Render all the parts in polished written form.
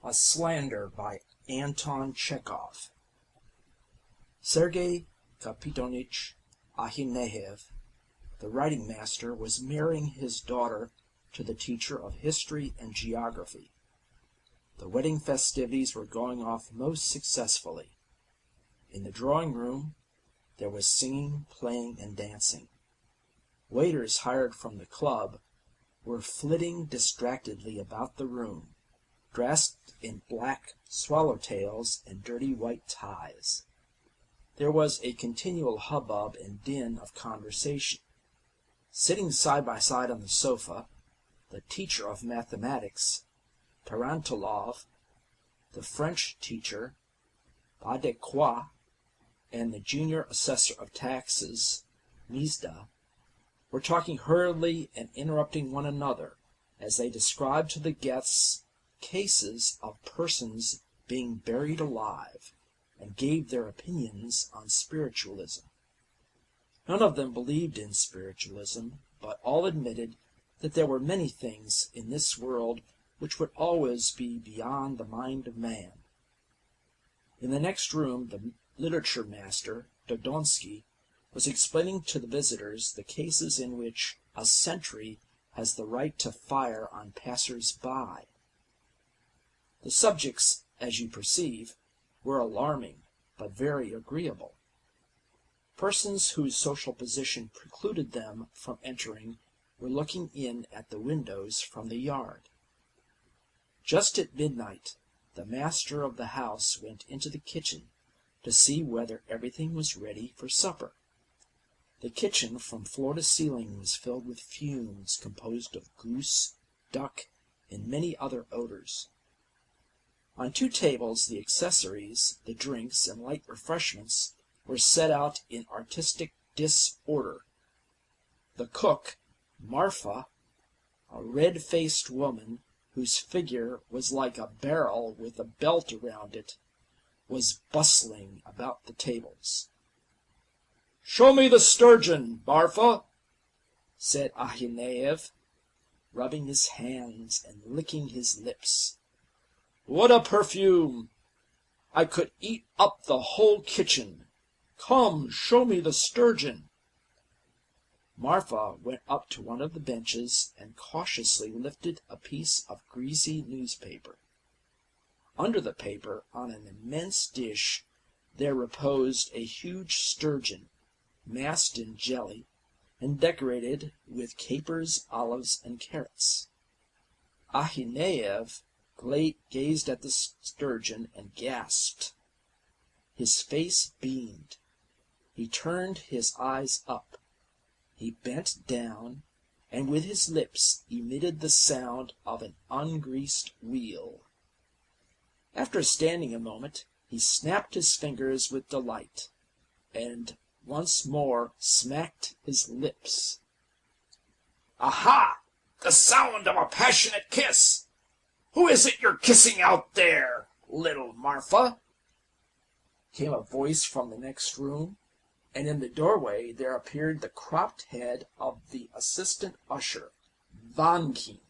A Slander by Anton Chekhov. Sergei Kapitonich Ahineev, the writing master, was marrying his daughter to the teacher of history and geography. The wedding festivities were going off most successfully. In the drawing room there was singing, playing, and dancing. Waiters hired from the club were flitting distractedly about the room, dressed in black swallowtails and dirty white ties. There was a continual hubbub and din of conversation. Sitting side by side on the sofa, the teacher of mathematics, Tarantulov, the French teacher, Badecroix, and the junior assessor of taxes, Mizda, were talking hurriedly and interrupting one another as they described to the guests cases of persons being buried alive, and gave their opinions on spiritualism. None of them believed in spiritualism, but all admitted that there were many things in this world which would always be beyond the mind of man. In the next room the literature master, Dodonsky, was explaining to the visitors the cases in which a sentry has the right to fire on passers-by. The subjects, as you perceive, were alarming, but very agreeable. Persons whose social position precluded them from entering were looking in at the windows from the yard. Just at midnight, the master of the house went into the kitchen to see whether everything was ready for supper. The kitchen from floor to ceiling was filled with fumes composed of goose, duck, and many other odors. On two tables the accessories, the drinks, and light refreshments were set out in artistic disorder. The cook, Marfa, a red-faced woman whose figure was like a barrel with a belt around it, was bustling about the tables. "Show me the sturgeon, Marfa," said Ahineev, rubbing his hands and licking his lips. "What a perfume! I could eat up the whole kitchen. Come, show me the sturgeon." Marfa went up to one of the benches and cautiously lifted a piece of greasy newspaper. Under the paper, on an immense dish, there reposed a huge sturgeon, masked in jelly, and decorated with capers, olives, and carrots. Ahineev gazed at the sturgeon and gasped. His face beamed. He turned his eyes up. He bent down, and with his lips emitted the sound of an ungreased wheel. After standing a moment, he snapped his fingers with delight, and once more smacked his lips. "Aha! The sound of a passionate kiss! Who is it you're kissing out there, little Marfa?" came a voice from the next room, and in the doorway there appeared the cropped head of the assistant usher, Vankin.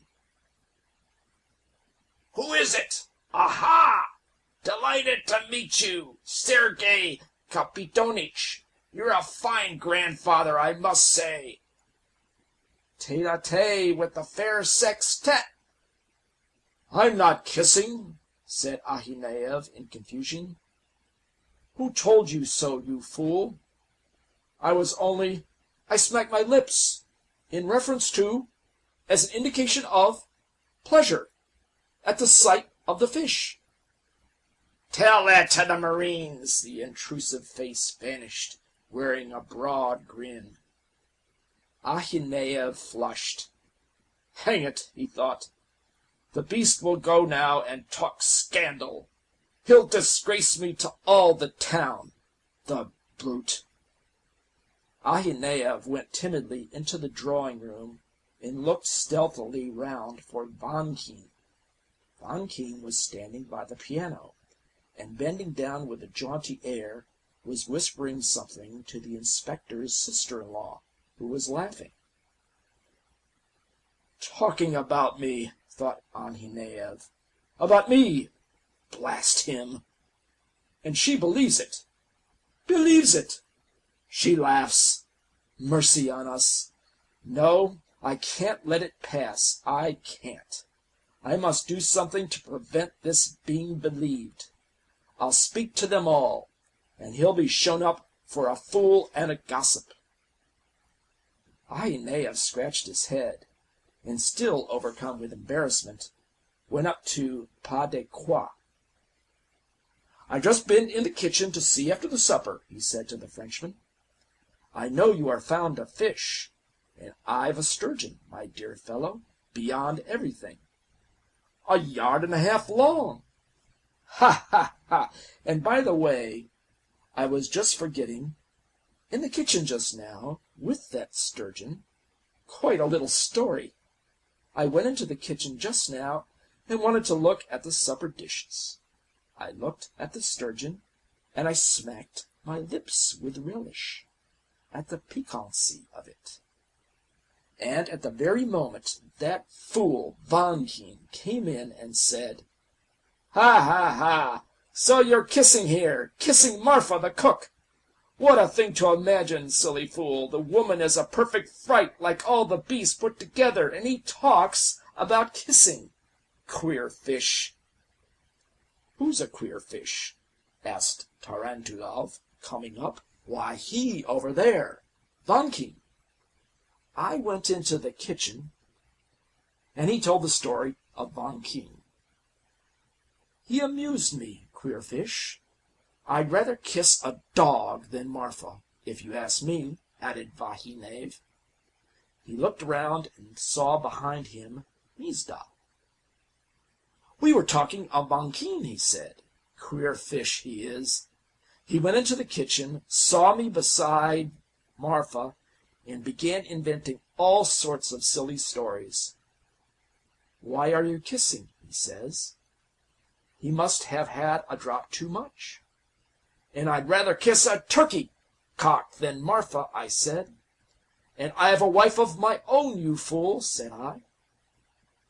"Who is it? Aha! Delighted to meet you, Sergei Kapitonich. You're a fine grandfather, I must say." "Tete-a-tete with the fair sextet." "I'm not kissing," said Ahineev in confusion. "Who told you so, you fool? I smacked my lips, in reference to, as an indication of, pleasure, at the sight of the fish." "Tell that to the Marines." The intrusive face vanished, wearing a broad grin. Ahineev flushed. "Hang it," he thought. "The beast will go now and talk scandal. He'll disgrace me to all the town, the brute." Ahineev went timidly into the drawing-room and looked stealthily round for Vankin. Vankin was standing by the piano, and bending down with a jaunty air, was whispering something to the inspector's sister-in-law, who was laughing. "Talking about me," thought Ahineev. "About me, Blast him! And she believes it. Believes it! She laughs. Mercy on us! No, I can't let it pass. I can't. I must do something to prevent this being believed. I'll speak to them all, and he'll be shown up for a fool and a gossip." Ahineev scratched his head, and, still overcome with embarrassment, went up to Pas de Quoi. "I've just been in the kitchen to see after the supper," he said to the Frenchman. "I know you are fond of fish, and I've a sturgeon, my dear fellow, beyond everything. 1.5 yards long. Ha, ha, ha! And by the way, I was just forgetting, in the kitchen just now, with that sturgeon, quite a little story. I went into the kitchen just now and wanted to look at the supper dishes. I looked at the sturgeon, and I smacked my lips with relish at the piquancy of it. And at the very moment that fool Vankin came in and said, 'Ha, ha, ha! So you're kissing here, kissing Marfa the cook! What a thing to imagine, silly fool! The woman is a perfect fright, like all the beasts put together, and he talks about kissing. Queer fish!' 'Who's a queer fish?' asked Tarantulov, coming up. 'Why, he over there, Vankin. I went into the kitchen, and he told the story of Vankin. He amused me, queer fish. I'd rather kiss a dog than Marfa, if you ask me,' added Vahinev. He looked round and saw behind him Mizda. 'We were talking of Vankin,' he said. 'Queer fish he is. He went into the kitchen, saw me beside Marfa, and began inventing all sorts of silly stories. "Why are you kissing?" he says. "He must have had a drop too much." "And I'd rather kiss a turkey cock than Marfa," I said. "And I have a wife of my own, you fool," said I.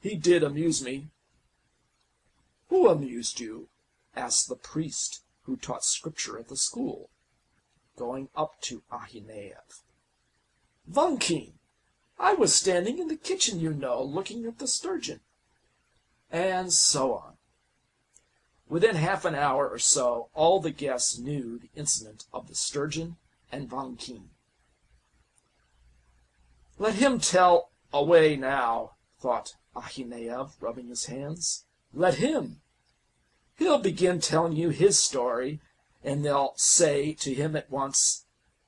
He did amuse me. "Who amused you?" asked the priest who taught scripture at the school, going up to Ahineev. "Vankin. I was standing in the kitchen, you know, looking at the sturgeon." And so on. Within half an hour or so all the guests knew the incident of the sturgeon and Vankin. "Let him tell away now," thought Ahineev, rubbing his hands. "Let him. He'll begin telling you his story, and they'll say to him at once,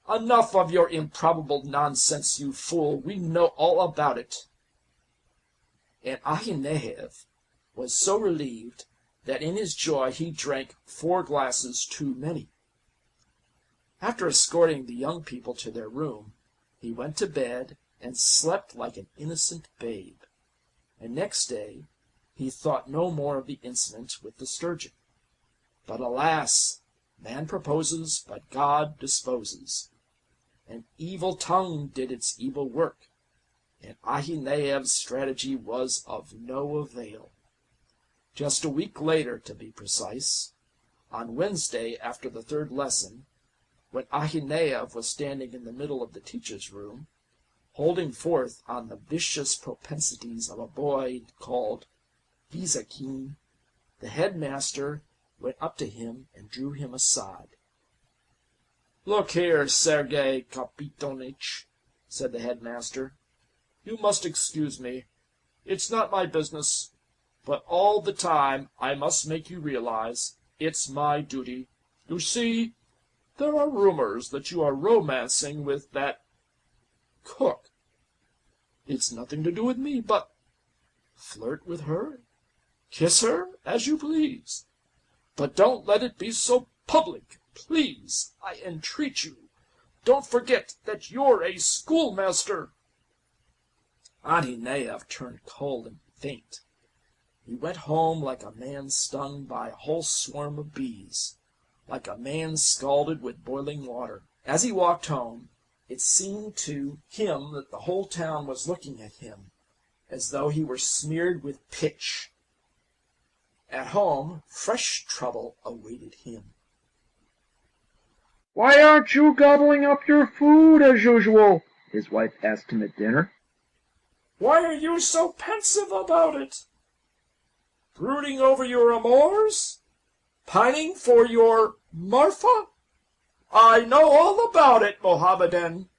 'Enough of your improbable nonsense, you fool. We know all about it.'" And Ahineev was so relieved that in his joy he drank 4 glasses too many. After escorting the young people to their room, he went to bed and slept like an innocent babe. And next day he thought no more of the incident with the sturgeon. But alas! Man proposes, but God disposes. An evil tongue did its evil work, and Ahineev's strategy was of no avail. Just a week later, to be precise, on Wednesday after the 3rd lesson, when Ahineev was standing in the middle of the teacher's room, holding forth on the vicious propensities of a boy called Vizakin, the headmaster went up to him and drew him aside. "Look here, Sergei Kapitonich," said the headmaster, "you must excuse me. It's not my business, but all the time I must make you realize it's my duty. You see, there are rumors that you are romancing with that cook. It's nothing to do with me, but flirt with her, kiss her, as you please. But don't let it be so public. Please, I entreat you, don't forget that you're a schoolmaster." Ahineev turned cold and faint. He went home like a man stung by a whole swarm of bees, like a man scalded with boiling water. As he walked home, it seemed to him that the whole town was looking at him as though he were smeared with pitch. At home, fresh trouble awaited him. "Why aren't you gobbling up your food as usual?" his wife asked him at dinner. Why are you so pensive about it? Brooding over your amours? Pining for your Marfa? I know all about it, Mohammedan.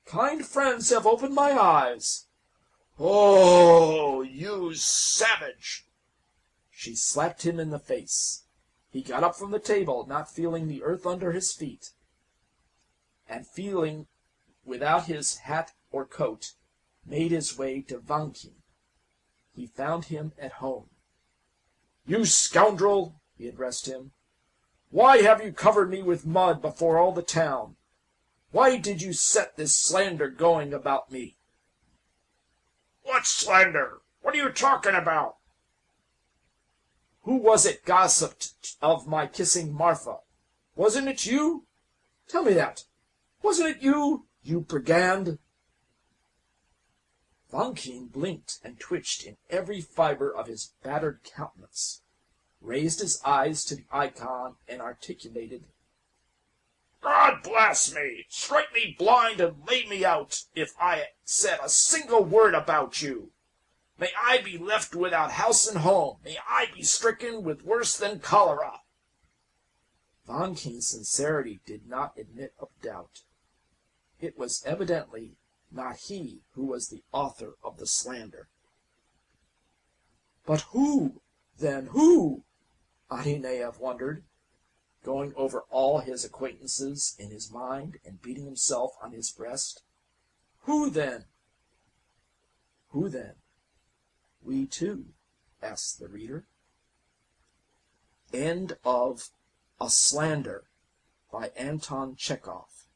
Kind friends have opened my eyes. Oh, you savage! She slapped him in the face. He got up from the table, not feeling the earth under his feet, and feeling without his hat or coat, made his way to Vankin. He found him at home. You scoundrel, he addressed him. Why have you covered me with mud before all the town? Why did you set this slander going about me? What slander? What are you talking about? Who was it gossiped of my kissing Marfa? Wasn't it you? Tell me that. Wasn't it you, you brigand? Vankin blinked and twitched in every fibre of his battered countenance, raised his eyes to the icon, and articulated, God bless me! Strike me blind and lay me out if I said a single word about you! May I be left without house and home! May I be stricken with worse than cholera! Vankin's sincerity did not admit of doubt. It was evidently not he who was the author of the slander. But who, then, who? Ahineev wondered, going over all his acquaintances in his mind and beating himself on his breast. Who then? Who then? We too, asks the reader. End of A Slander by Anton Chekhov.